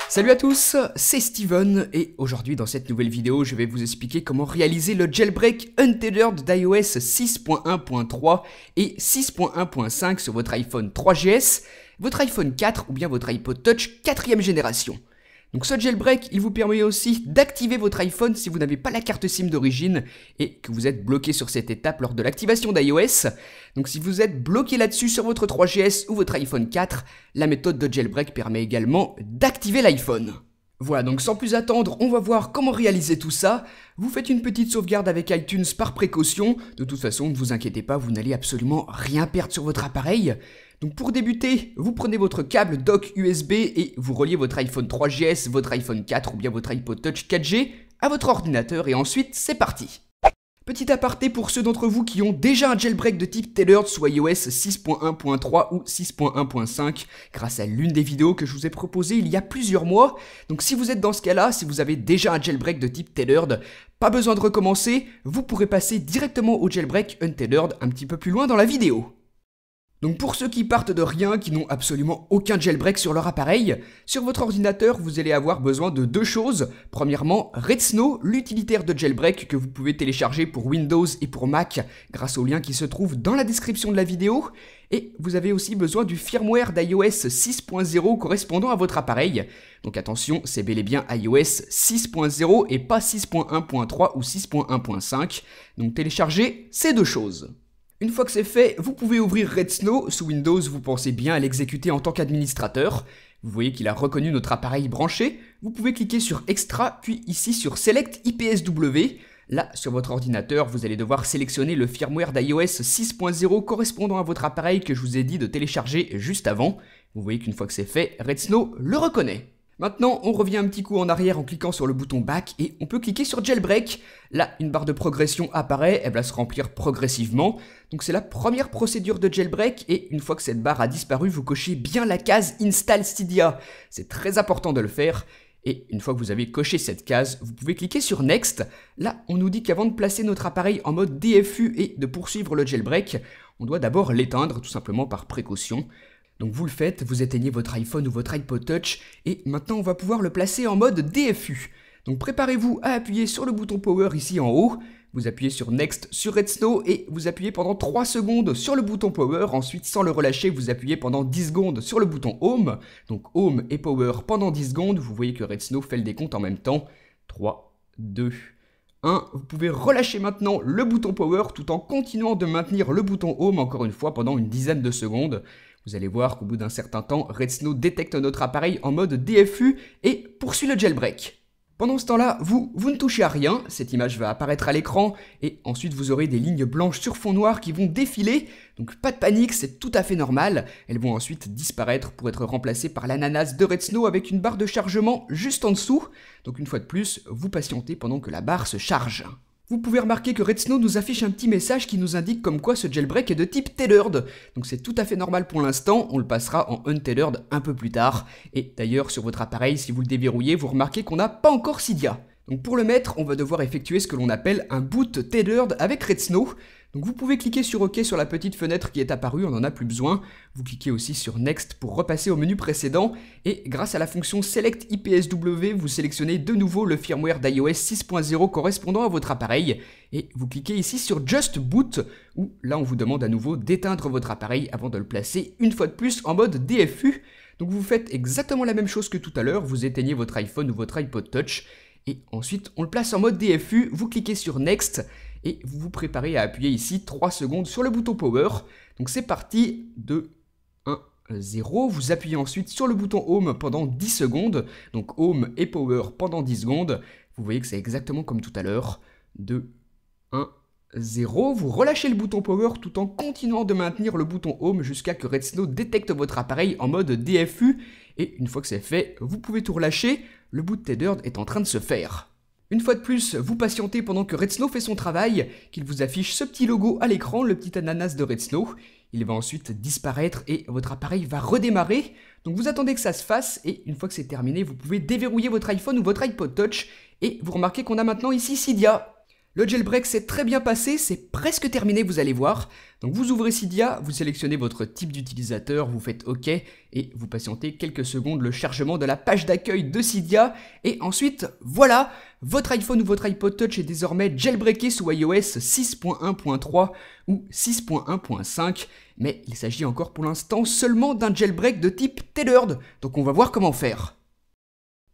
Salut à tous, c'est Steven et aujourd'hui dans cette nouvelle vidéo je vais vous expliquer comment réaliser le jailbreak untethered d'iOS 6.1.3 et 6.1.5 sur votre iPhone 3GS, votre iPhone 4 ou bien votre iPod Touch 4ème génération. Donc ce jailbreak, il vous permet aussi d'activer votre iPhone si vous n'avez pas la carte SIM d'origine et que vous êtes bloqué sur cette étape lors de l'activation d'iOS. Donc si vous êtes bloqué là-dessus sur votre 3GS ou votre iPhone 4, la méthode de jailbreak permet également d'activer l'iPhone. Voilà, donc sans plus attendre, on va voir comment réaliser tout ça. Vous faites une petite sauvegarde avec iTunes par précaution. De toute façon, ne vous inquiétez pas, vous n'allez absolument rien perdre sur votre appareil. Donc pour débuter, vous prenez votre câble dock USB et vous reliez votre iPhone 3GS, votre iPhone 4 ou bien votre iPod Touch 4G à votre ordinateur et ensuite c'est parti. Petit aparté pour ceux d'entre vous qui ont déjà un jailbreak de type tethered sous iOS 6.1.3 ou 6.1.5 grâce à l'une des vidéos que je vous ai proposées il y a plusieurs mois. Donc si vous êtes dans ce cas-là, si vous avez déjà un jailbreak de type tethered, pas besoin de recommencer, vous pourrez passer directement au jailbreak untethered un petit peu plus loin dans la vidéo. Donc pour ceux qui partent de rien, qui n'ont absolument aucun jailbreak sur leur appareil, sur votre ordinateur vous allez avoir besoin de deux choses. Premièrement, Redsn, l'utilitaire de jailbreak que vous pouvez télécharger pour Windows et pour Mac grâce au lien qui se trouve dans la description de la vidéo. Et vous avez aussi besoin du firmware d'iOS 6.0 correspondant à votre appareil. Donc attention, c'est bel et bien iOS 6.0 et pas 6.1.3 ou 6.1.5. Donc téléchargez ces deux choses. Une fois que c'est fait, vous pouvez ouvrir Redsn. Sous Windows, vous pensez bien à l'exécuter en tant qu'administrateur. Vous voyez qu'il a reconnu notre appareil branché. Vous pouvez cliquer sur Extra, puis ici sur Select IPSW. Là, sur votre ordinateur, vous allez devoir sélectionner le firmware d'iOS 6.0 correspondant à votre appareil que je vous ai dit de télécharger juste avant. Vous voyez qu'une fois que c'est fait, Redsn le reconnaît. Maintenant, on revient un petit coup en arrière en cliquant sur le bouton Back et on peut cliquer sur Jailbreak. Là, une barre de progression apparaît, elle va se remplir progressivement. Donc c'est la première procédure de jailbreak et une fois que cette barre a disparu, vous cochez bien la case Install Cydia. C'est très important de le faire. Et une fois que vous avez coché cette case, vous pouvez cliquer sur Next. Là, on nous dit qu'avant de placer notre appareil en mode DFU et de poursuivre le jailbreak, on doit d'abord l'éteindre tout simplement par précaution. Donc vous le faites, vous éteignez votre iPhone ou votre iPod Touch et maintenant on va pouvoir le placer en mode DFU. Donc préparez-vous à appuyer sur le bouton Power ici en haut, vous appuyez sur Next sur Redsn et vous appuyez pendant 3 secondes sur le bouton Power, ensuite sans le relâcher vous appuyez pendant 10 secondes sur le bouton Home, donc Home et Power pendant 10 secondes, vous voyez que Redsn fait le décompte en même temps, 3, 2, 1, vous pouvez relâcher maintenant le bouton Power tout en continuant de maintenir le bouton Home encore une fois pendant une dizaine de secondes. Vous allez voir qu'au bout d'un certain temps, Redsn détecte notre appareil en mode DFU et poursuit le jailbreak. Pendant ce temps-là, vous ne touchez à rien, cette image va apparaître à l'écran et ensuite vous aurez des lignes blanches sur fond noir qui vont défiler, donc pas de panique, c'est tout à fait normal. Elles vont ensuite disparaître pour être remplacées par l'ananas de Redsn avec une barre de chargement juste en dessous. Donc une fois de plus, vous patientez pendant que la barre se charge. Vous pouvez remarquer que Redsn nous affiche un petit message qui nous indique comme quoi ce jailbreak est de type tethered. Donc c'est tout à fait normal pour l'instant, on le passera en untethered un peu plus tard. Et d'ailleurs sur votre appareil, si vous le déverrouillez, vous remarquez qu'on n'a pas encore Cydia. Donc pour le mettre, on va devoir effectuer ce que l'on appelle un boot tethered avec Redsn. Donc vous pouvez cliquer sur OK sur la petite fenêtre qui est apparue, on n'en a plus besoin. Vous cliquez aussi sur Next pour repasser au menu précédent. Et grâce à la fonction Select IPSW, vous sélectionnez de nouveau le firmware d'iOS 6.0 correspondant à votre appareil. Et vous cliquez ici sur Just Boot, où là on vous demande à nouveau d'éteindre votre appareil avant de le placer une fois de plus en mode DFU. Donc vous faites exactement la même chose que tout à l'heure, vous éteignez votre iPhone ou votre iPod Touch. Et ensuite, on le place en mode DFU, vous cliquez sur Next et vous vous préparez à appuyer ici 3 secondes sur le bouton Power. Donc c'est parti, 2, 1, 0. Vous appuyez ensuite sur le bouton Home pendant 10 secondes. Donc Home et Power pendant 10 secondes. Vous voyez que c'est exactement comme tout à l'heure. 2, 1, 0. Vous relâchez le bouton Power tout en continuant de maintenir le bouton Home jusqu'à que Redsn détecte votre appareil en mode DFU. Et une fois que c'est fait, vous pouvez tout relâcher. Le boot tethered est en train de se faire. Une fois de plus, vous patientez pendant que Redsn fait son travail, qu'il vous affiche ce petit logo à l'écran, le petit ananas de Redsn. Il va ensuite disparaître et votre appareil va redémarrer. Donc vous attendez que ça se fasse et une fois que c'est terminé, vous pouvez déverrouiller votre iPhone ou votre iPod Touch et vous remarquez qu'on a maintenant ici Cydia. Le jailbreak s'est très bien passé, c'est presque terminé, vous allez voir. Donc vous ouvrez Cydia, vous sélectionnez votre type d'utilisateur, vous faites OK et vous patientez quelques secondes le chargement de la page d'accueil de Cydia. Et ensuite, voilà, votre iPhone ou votre iPod Touch est désormais jailbreaké sous iOS 6.1.3 ou 6.1.5. Mais il s'agit encore pour l'instant seulement d'un jailbreak de type tailored. Donc on va voir comment faire.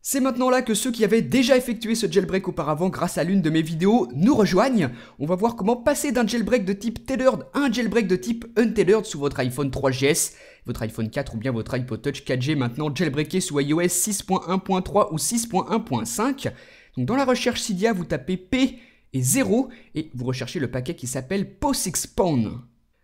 C'est maintenant là que ceux qui avaient déjà effectué ce jailbreak auparavant grâce à l'une de mes vidéos nous rejoignent. On va voir comment passer d'un jailbreak de type tailored à un jailbreak de type untailored sous votre iPhone 3GS, votre iPhone 4 ou bien votre iPod Touch 4G maintenant jailbreaké sous iOS 6.1.3 ou 6.1.5. Donc dans la recherche Cydia, vous tapez P et 0 et vous recherchez le paquet qui s'appelle PO6Spawn.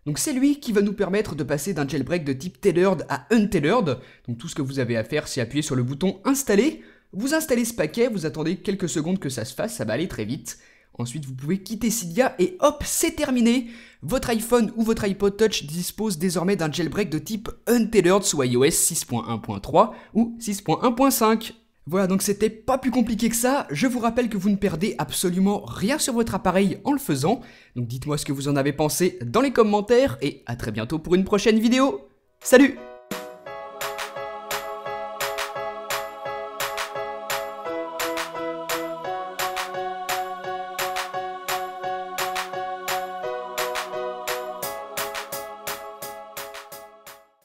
Donc c'est lui qui va nous permettre de passer d'un jailbreak de type tailored à untailored. Donc tout ce que vous avez à faire, c'est appuyer sur le bouton installer. Vous installez ce paquet, vous attendez quelques secondes que ça se fasse, ça va aller très vite. Ensuite, vous pouvez quitter Cydia et hop, c'est terminé. Votre iPhone ou votre iPod Touch dispose désormais d'un jailbreak de type untailored sous iOS 6.1.3 ou 6.1.5. Voilà, donc c'était pas plus compliqué que ça. Je vous rappelle que vous ne perdez absolument rien sur votre appareil en le faisant. Donc dites-moi ce que vous en avez pensé dans les commentaires et à très bientôt pour une prochaine vidéo. Salut!